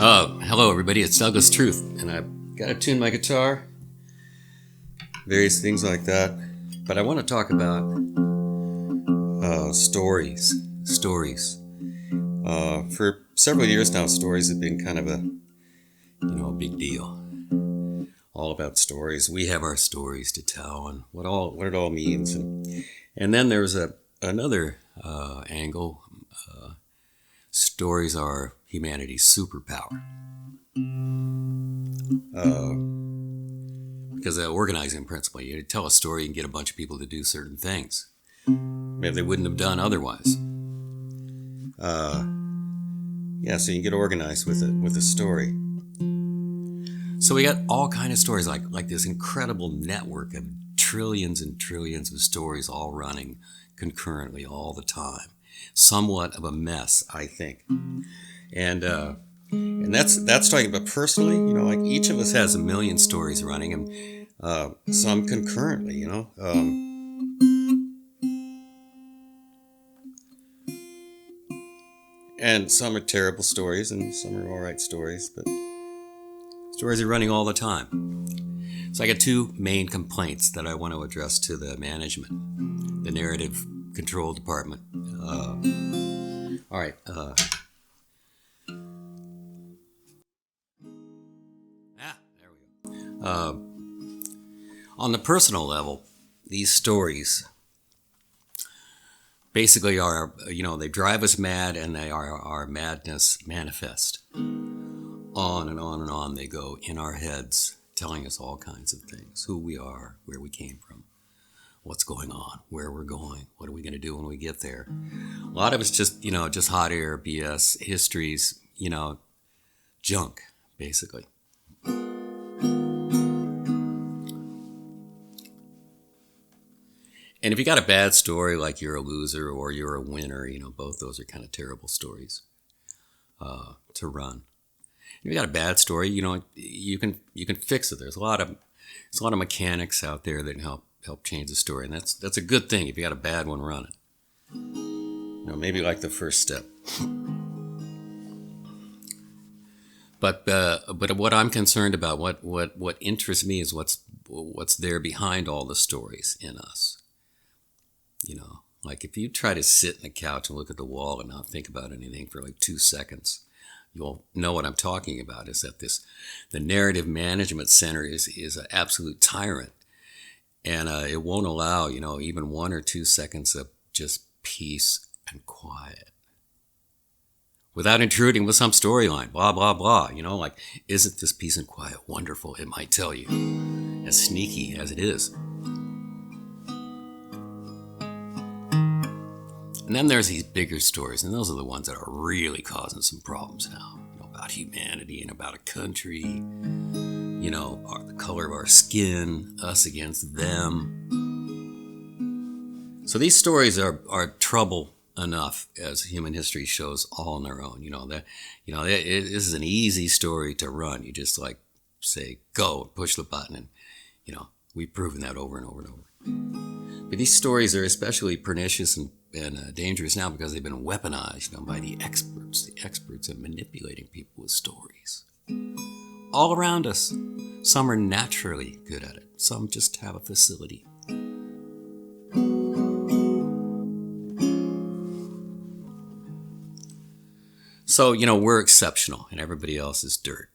Hello everybody, it's Douglas Truth, and I've got to tune my guitar, various things like that. But I want to talk about stories. For several years now, stories have been kind of a big deal. All about stories. We have our stories to tell, and what it all means. And then there's another angle. Stories are humanity's superpower. Because the organizing principle, you tell a story and get a bunch of people to do certain things. Maybe they wouldn't have done otherwise. So you get organized with a story. So we got all kind of stories, like this incredible network of trillions and trillions of stories all running concurrently all the time. Somewhat of a mess, I think. And that's talking about personally, like each of us has a million stories running, and some concurrently, and some are terrible stories, and some are all right stories, but stories are running all the time. So I got two main complaints that I want to address to the management, the narrative control department. All right. There we go. On the personal level, these stories basically are, they drive us mad, and they are our madness manifest. On and on and on they go in our heads, telling us all kinds of things: who we are, where we came from, what's going on, where we're going, what are we going to do when we get there. A lot of it's just hot air, BS, histories, junk, basically. And if you got a bad story, like you're a loser or you're a winner, both those are kind of terrible stories to run. If you got a bad story, you can fix it. There's a lot of mechanics out there that help change the story, and that's a good thing if you got a bad one running. Maybe like the first step. But what I'm concerned about, what interests me, is what's there behind all the stories in us. Like if you try to sit on the couch and look at the wall and not think about anything for like 2 seconds, you'll know what I'm talking about. Is that the narrative management center is an absolute tyrant, and it won't allow even 1 or 2 seconds of just peace and quiet without intruding with some storyline, blah blah blah. Like, isn't this peace and quiet wonderful? It might tell you, as sneaky as it is. And then there's these bigger stories, and those are the ones that are really causing some problems now. About humanity and about a country, the color of our skin, us against them. So these stories are trouble enough, as human history shows, all on their own. This is an easy story to run. You just say go, push the button, and we've proven that over and over and over. But these stories are especially pernicious and dangerous now because they've been weaponized by the experts. The experts are manipulating people with stories all around us. Some are naturally good at it. Some just have a facility. So, we're exceptional and everybody else is dirt,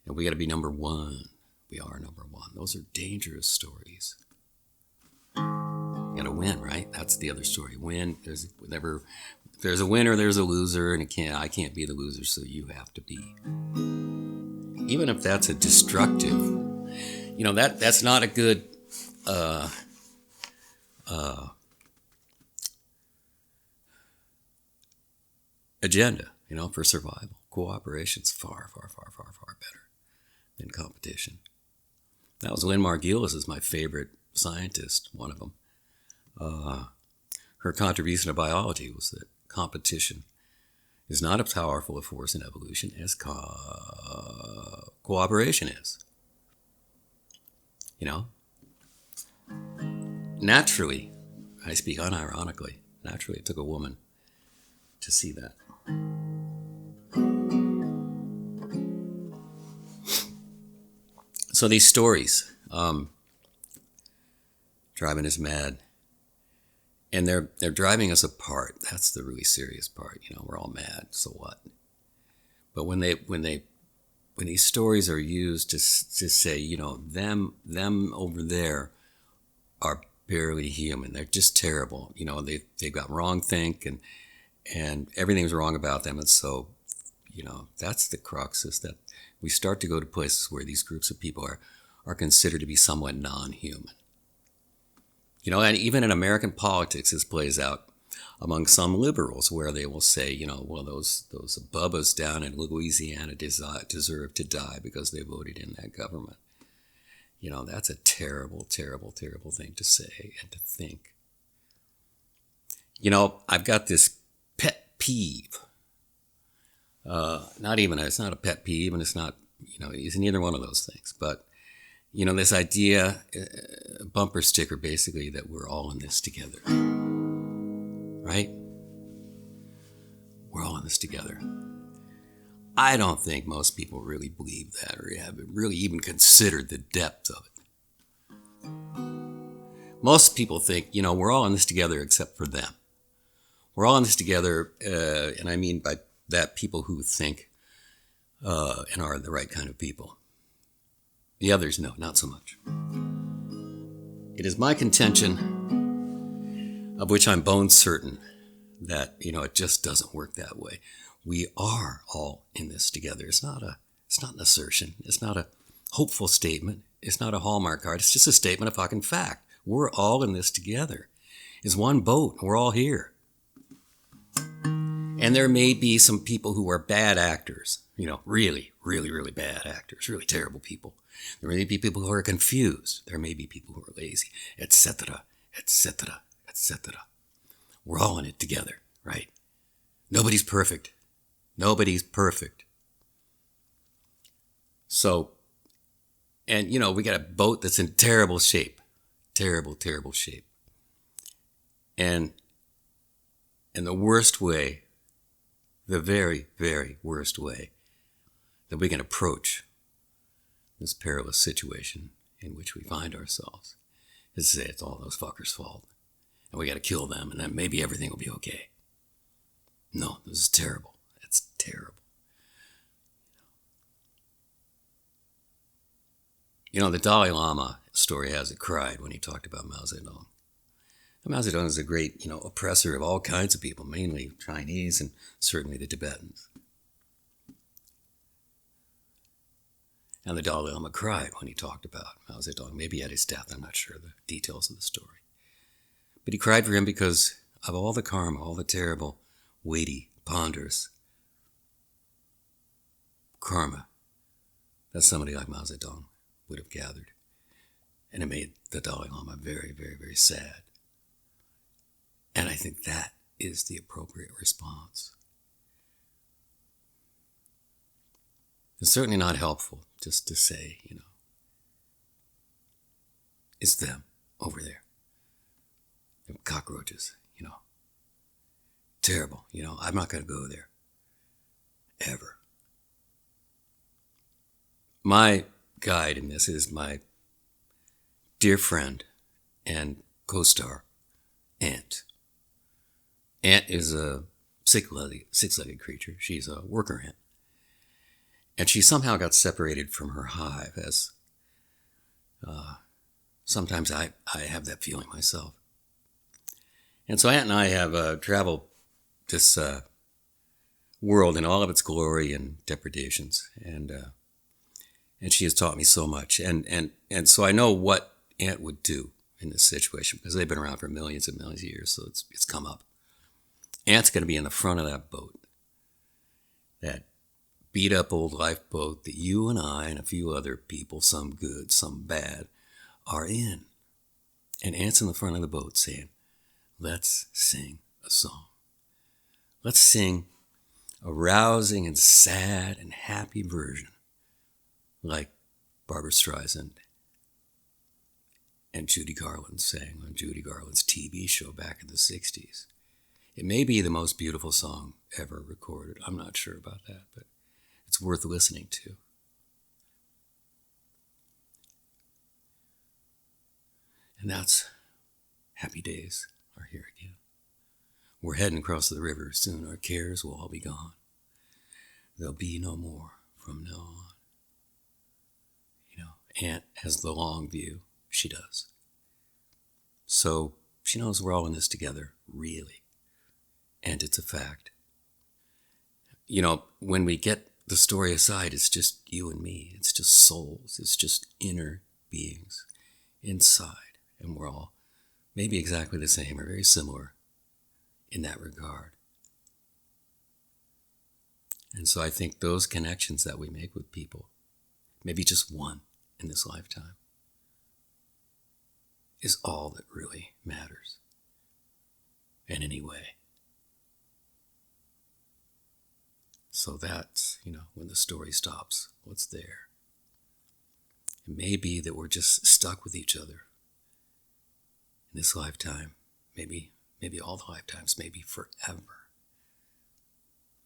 and we got to be number one. We are number one. Those are dangerous stories. You got to win, right? That's the other story. Win. There's a winner, there's a loser, and I can't be the loser, so you have to be. Even if that's a destructive, that's not a good agenda, for survival. Cooperation's far, far, far, far, far better than competition. That was Lynn Margulis, is my favorite scientist, one of them. Her contribution to biology was that competition is not as powerful a force in evolution as cooperation is. Naturally, I speak unironically, naturally it took a woman to see that. So these stories, driving us mad, and they're driving us apart. That's the really serious part. We're all mad. So what? But when these stories are used to say, them over there are barely human. They're just terrible. They've got wrong think and everything's wrong about them. And so, that's the crux, is that we start to go to places where these groups of people are considered to be somewhat non-human. And even in American politics, this plays out among some liberals, where they will say, well, those bubbas down in Louisiana deserve to die because they voted in that government. That's a terrible, terrible, terrible thing to say and to think. I've got this pet peeve. It's not a pet peeve, and it's not, it's neither one of those things. But, this idea, bumper sticker basically, that we're all in this together. Right? We're all in this together. I don't think most people really believe that, or have really even considered the depth of it. Most people think, we're all in this together except for them. We're all in this together, and I mean by that people who think and are the right kind of people. The others, no, not so much. It is my contention, of which I'm bone certain, that, it just doesn't work that way. We are all in this together. It's not an assertion. It's not a hopeful statement. It's not a Hallmark card. It's just a statement of fucking fact. We're all in this together. It's one boat. We're all here. And there may be some people who are bad actors, really, really, really bad actors, really terrible people. There may be people who are confused. There may be people who are lazy, etc., etc., etc. We're all in it together, right? Nobody's perfect. Nobody's perfect. So, and we got a boat that's in terrible shape. Terrible, terrible shape. And the worst way, the very, very worst way that we can approach this perilous situation in which we find ourselves is to say it's all those fuckers' fault. And we got to kill them, and then maybe everything will be okay. No, this is terrible. It's terrible. The Dalai Lama story has it cried when he talked about Mao Zedong. Mao Zedong is a great, oppressor of all kinds of people, mainly Chinese and certainly the Tibetans. And the Dalai Lama cried when he talked about Mao Zedong, maybe at his death, I'm not sure the details of the story. But he cried for him because of all the karma, all the terrible, weighty, ponderous karma that somebody like Mao Zedong would have gathered. And it made the Dalai Lama very, very, very sad. And I think that is the appropriate response. It's certainly not helpful just to say, it's them over there. They're cockroaches, Terrible, I'm not going to go there. Ever. My guide in this is my dear friend and co-star, Ant. Ant is a six-legged creature. She's a worker ant. And she somehow got separated from her hive, as sometimes I have that feeling myself. And so Ant and I have traveled this world in all of its glory and depredations. And she has taught me so much. And so I know what Ant would do in this situation, because they've been around for millions and millions of years, so it's come up. Ant's going to be in the front of that boat, that beat-up old lifeboat that you and I and a few other people, some good, some bad, are in. And Ant's in the front of the boat saying, let's sing a song. Let's sing a rousing and sad and happy version, like Barbra Streisand and Judy Garland sang on Judy Garland's TV show back in the 60s. It may be the most beautiful song ever recorded. I'm not sure about that, but it's worth listening to. And that's happy days are here again. We're heading across the river. Soon our cares will all be gone. There'll be no more from now on. Aunt has the long view. She does. So she knows we're all in this together, really. And it's a fact. When we get the story aside, it's just you and me. It's just souls. It's just inner beings inside. And we're all maybe exactly the same or very similar in that regard. And so I think those connections that we make with people, maybe just one in this lifetime, is all that really matters in any way. So that's, when the story stops, what's there? It may be that we're just stuck with each other in this lifetime, maybe all the lifetimes, maybe forever.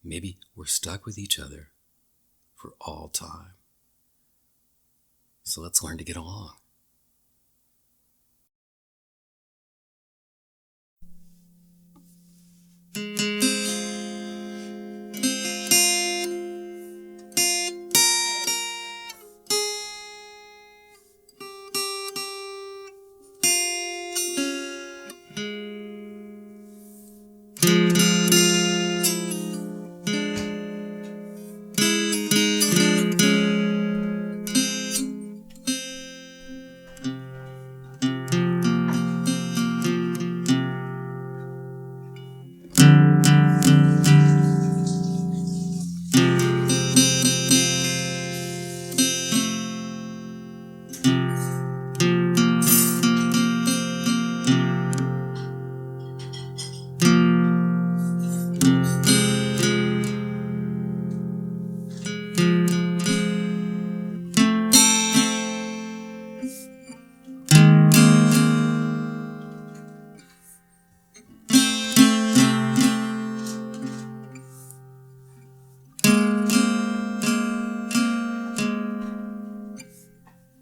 Maybe we're stuck with each other for all time. So let's learn to get along.